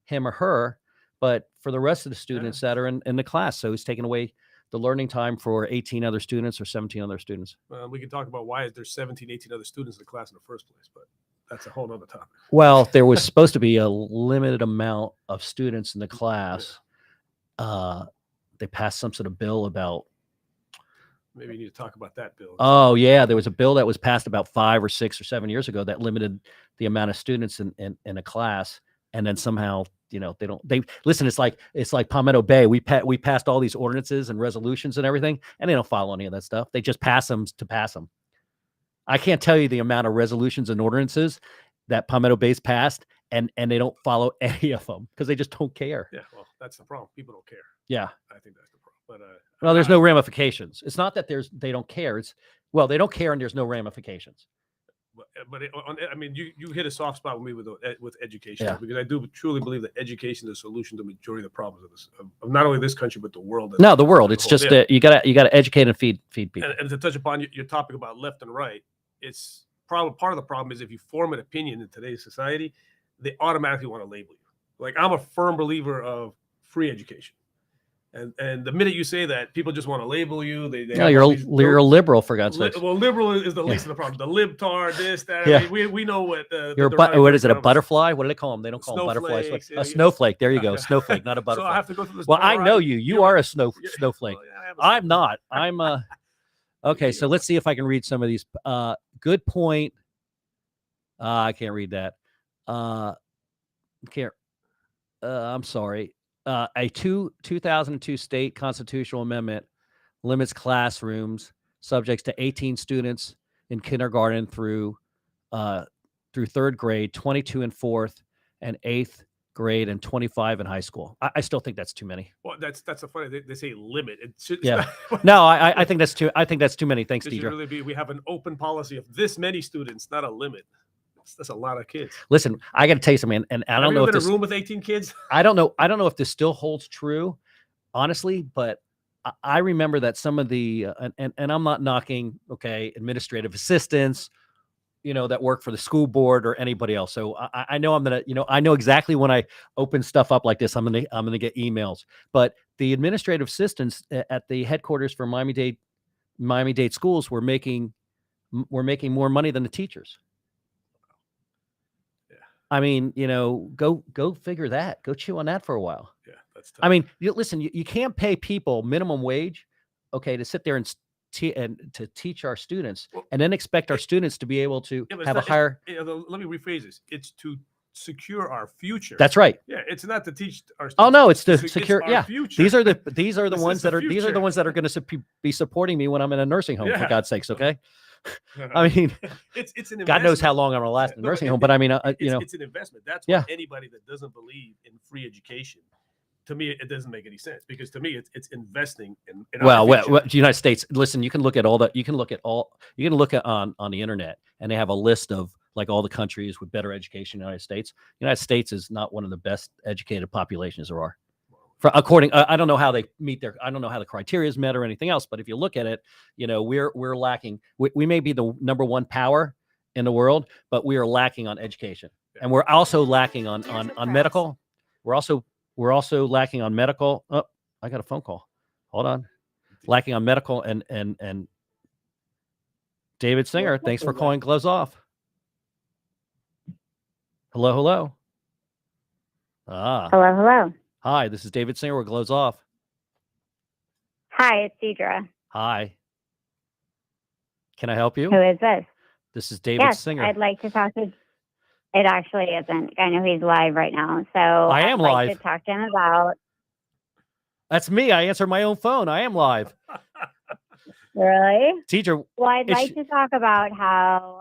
Speaker 1: him or her, but for the rest of the students that are in the class. So he's taking away the learning time for 18 other students or 17 other students.
Speaker 2: We can talk about why there's 17, 18 other students in the class in the first place, but that's a whole other topic.
Speaker 1: Well, there was supposed to be a limited amount of students in the class. They passed some sort of bill about,
Speaker 2: maybe you need to talk about that, Bill.
Speaker 1: Oh yeah, there was a bill that was passed about 5 or 6 or 7 years ago that limited the amount of students in a class, and then somehow they listen. It's like Palmetto Bay. We passed all these ordinances and resolutions and everything, and they don't follow any of that stuff. They just pass them to pass them. I can't tell you the amount of resolutions and ordinances that Palmetto Bay's passed, and they don't follow any of them because they just don't care.
Speaker 2: Yeah, well, that's the problem. People don't care.
Speaker 1: Yeah,
Speaker 2: I think that's the problem. But
Speaker 1: well, there's no ramifications. It's not that they don't care. They don't care, and there's no ramifications.
Speaker 2: But I mean, you hit a soft spot with me with education, because I do truly believe that education is the solution to the majority of the problems of not only this country but the world.
Speaker 1: No, the world. It's just you gotta educate and feed people.
Speaker 2: And to touch upon your topic about left and right, it's probably part of the problem is if you form an opinion in today's society, they automatically want to label you. Like, I'm a firm believer of free education. And the minute you say that, people just want to label you.
Speaker 1: You're a liberal, for God's sake.
Speaker 2: Well, liberal is the least of the problem. The libtard, this, that.
Speaker 1: Yeah.
Speaker 2: I mean, we know what
Speaker 1: what is it? A butterfly? What do they call them? They don't call them butterflies.
Speaker 2: Yeah,
Speaker 1: a snowflake. There you go. Snowflake, not a butterfly.
Speaker 2: So I have to go through this.
Speaker 1: Well, I know you. You are a snowflake.
Speaker 2: Well, yeah,
Speaker 1: I'm not. I'm okay. So let's see if I can read some of these. Good point. I can't read that. Can't. I'm sorry. A 2002 state constitutional amendment limits classrooms subjects to 18 students in kindergarten through third grade, 22 in fourth and eighth grade, and 25 in high school. I still think that's too many.
Speaker 2: Well, that's a funny. They say limit. It's
Speaker 1: Yeah.
Speaker 2: not,
Speaker 1: No, I think that's too. I think that's too many. Thanks,
Speaker 2: it should
Speaker 1: Deidre.
Speaker 2: really be. We have an open policy of this many students, not a limit. That's a lot of kids.
Speaker 1: Listen, I got to tell you something, and I don't know if
Speaker 2: Have you been in
Speaker 1: this.
Speaker 2: a room with 18 kids?
Speaker 1: I don't know if this still holds true, honestly, but I remember that some of the and I'm not knocking, okay, administrative assistants, that work for the school board or anybody else. So I know I'm gonna, I know exactly when I open stuff up like this, I'm gonna get emails. But the administrative assistants at the headquarters for Miami-Dade schools were making more money than the teachers.
Speaker 2: Yeah.
Speaker 1: I mean, go figure that. Go chew on that for a while.
Speaker 2: Yeah, that's tough.
Speaker 1: I mean, listen, you can't pay people minimum wage, okay, to sit there and to teach our students,
Speaker 2: Well,
Speaker 1: and then expect our students to be able to
Speaker 2: Yeah, but
Speaker 1: have a higher.
Speaker 2: let me rephrase this. It's to secure our future.
Speaker 1: That's right.
Speaker 2: Yeah, it's not to teach our.
Speaker 1: Oh no, it's to
Speaker 2: It's
Speaker 1: secure.
Speaker 2: our
Speaker 1: Yeah,
Speaker 2: future.
Speaker 1: these are the
Speaker 2: This is
Speaker 1: ones
Speaker 2: the
Speaker 1: that are
Speaker 2: future.
Speaker 1: going to be supporting me when I'm in a nursing home. For
Speaker 2: Yeah.
Speaker 1: God's sakes, okay. I mean,
Speaker 2: it's an
Speaker 1: God knows how
Speaker 2: investment.
Speaker 1: long I'm going to last in a
Speaker 2: No,
Speaker 1: nursing
Speaker 2: it-
Speaker 1: home, but I mean,
Speaker 2: It's an investment. That's why
Speaker 1: Yeah.
Speaker 2: anybody that doesn't believe in free education, to me, it doesn't make any sense, because to me, it's investing in our future.
Speaker 1: the United States. Listen, you can look at all that. You can look at on the internet, and they have a list of like all the countries with better education in the United States. The United States is not one of the best educated populations there are. According, I don't know how they meet I don't know how the criteria is met or anything else, but if you look at it, we're lacking. We may be the number one power in the world, but we are lacking on education, and we're also lacking on medical. We're also lacking on medical. Oh, I got a phone call. Hold on. Lacking on medical and David Singer, thanks for calling Gloves Off. Hello.
Speaker 4: Hello.
Speaker 1: Hi, this is David Singer with Gloves Off.
Speaker 4: Hi, it's Deidre.
Speaker 1: Hi. Can I help you?
Speaker 4: Who is this?
Speaker 1: This is David
Speaker 4: Yes,
Speaker 1: Singer.
Speaker 4: I'd like to talk to. It actually isn't. I know he's live right now, so
Speaker 1: I am
Speaker 4: I'd like
Speaker 1: live.
Speaker 4: to talk to him about.
Speaker 1: That's me. I answer my own phone. I am live.
Speaker 4: Really?
Speaker 1: Teacher,
Speaker 4: Well, I'd
Speaker 1: It's-
Speaker 4: like to talk about how,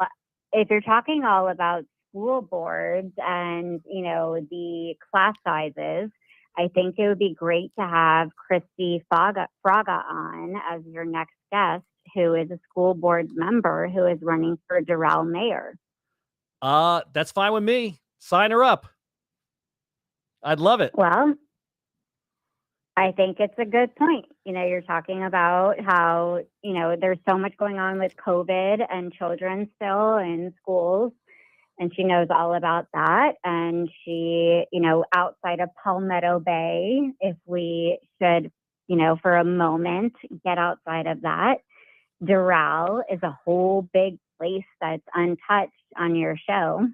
Speaker 4: if you're talking all about school boards and the class sizes, I think it would be great to have Christy Fraga on as your next guest, who is a school board member who is running for Doral mayor.
Speaker 1: that's fine with me. Sign her up. I'd love it.
Speaker 4: Well, I think it's a good point. You're talking about how, there's so much going on with COVID and children still in schools. And she knows all about that. And she, outside of Palmetto Bay, if we should, for a moment, get outside of that, Doral is a whole big place that's untouched on your show.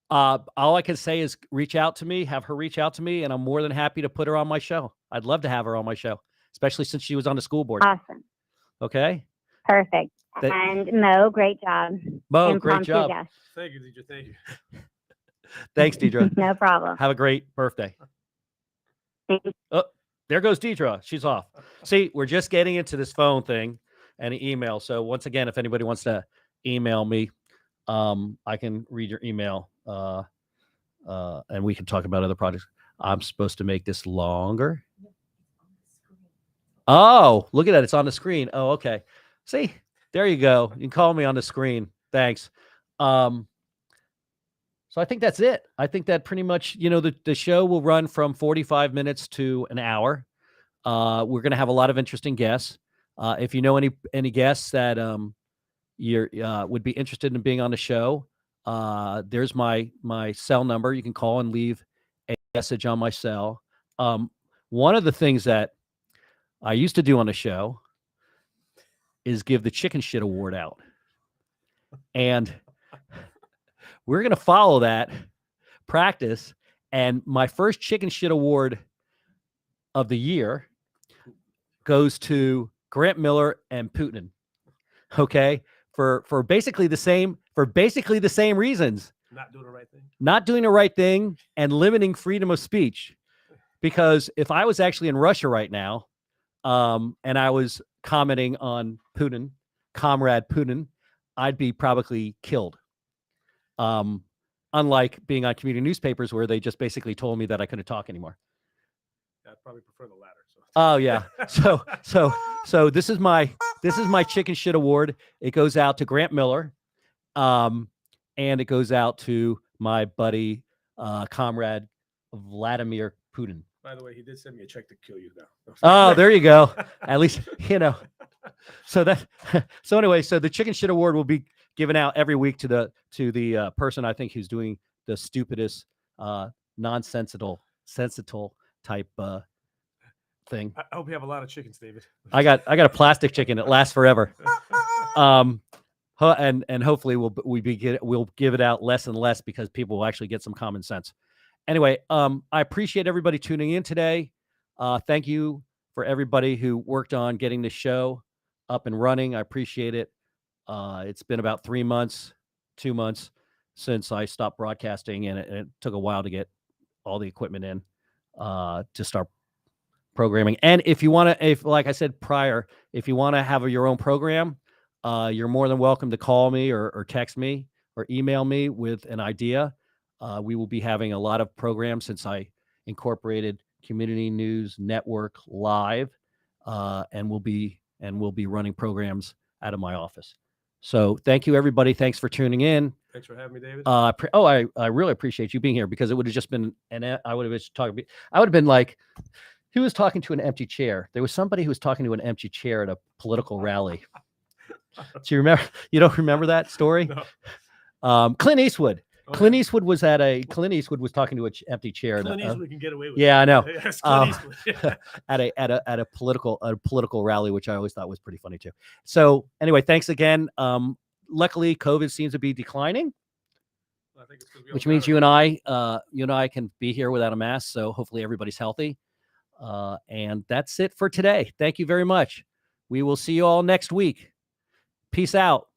Speaker 1: All I can say is have her reach out to me, and I'm more than happy to put her on my show. I'd love to have her on my show, especially since she was on the school board.
Speaker 4: Awesome.
Speaker 1: Okay.
Speaker 4: Perfect.
Speaker 1: That-
Speaker 4: And Mo, great job.
Speaker 1: Mo, great
Speaker 4: Impromptu
Speaker 1: job.
Speaker 4: guest.
Speaker 2: Thank you, Deidre. Thank you.
Speaker 1: Thanks, Deidre.
Speaker 4: No problem.
Speaker 1: Have a great birthday.
Speaker 4: Thank you.
Speaker 1: Oh, there goes Deidre. She's off. See, we're just getting into this phone thing and an email. So once again, if anybody wants to email me, I can read your email, and we can talk about other projects. I'm supposed to make this longer. Oh, look at that. It's on the screen. Oh, okay. See, there you go. You can call me on the screen. Thanks. So I think that's it. I think that pretty much, the show will run from 45 minutes to an hour. We're going to have a lot of interesting guests. If you know any guests that would be interested in being on the show, there's my cell number. You can call and leave a message on my cell. One of the things that I used to do on the show is give the chicken shit award out. And we're going to follow that practice. And my first chicken shit award of the year goes to Grant Miller and Putin. Okay. For basically the same reasons.
Speaker 2: Not doing the right thing.
Speaker 1: Not doing the right thing and limiting freedom of speech. Because if I was actually in Russia right now, and I was commenting on Putin Comrade Putin, I'd be probably killed. Unlike being on community newspapers where they just basically told me that I couldn't talk anymore.
Speaker 2: I'd probably prefer the latter. So.
Speaker 1: Oh yeah. So this is my chicken shit award. It goes out to Grant Miller, and it goes out to my buddy, comrade Vladimir Putin.
Speaker 2: By the way, he did send me a check to kill you now.
Speaker 1: Oh, there you go. At least So anyway, so the chicken shit award will be given out every week to the person I think who's doing the stupidest, nonsensical type thing.
Speaker 2: I hope you have a lot of chickens, David.
Speaker 1: I got a plastic chicken that lasts forever. And hopefully we'll give it out less and less because people will actually get some common sense. Anyway, I appreciate everybody tuning in today. Thank you for everybody who worked on getting the show up and running. I appreciate it. It's been about 2 months since I stopped broadcasting, and it took a while to get all the equipment in to start programming. And if you want to, like I said prior, if you want to have your own program, you're more than welcome to call me or text me or email me with an idea. We will be having a lot of programs since I incorporated Community News Network Live, and we'll be running programs out of my office. So thank you, everybody. Thanks for tuning in.
Speaker 2: Thanks for having me, David.
Speaker 1: I really appreciate you being here because it would have just been, I would have been like, who was talking to an empty chair? There was somebody who was talking to an empty chair at a political rally. Do you remember? You don't remember that story?
Speaker 2: No.
Speaker 1: Clint Eastwood.
Speaker 2: Oh,
Speaker 1: Clint Eastwood was talking to an empty chair.
Speaker 2: Clint Eastwood can get away with.
Speaker 1: Yeah, I know.
Speaker 2: Yes, Clint Eastwood.
Speaker 1: at a political rally, which I always thought was pretty funny too. So anyway, thanks again. Luckily, COVID seems to be declining,
Speaker 2: I think it's 'cause we all
Speaker 1: which means
Speaker 2: got it.
Speaker 1: you and I can be here without a mask. So hopefully everybody's healthy. And that's it for today. Thank you very much. We will see you all next week. Peace out.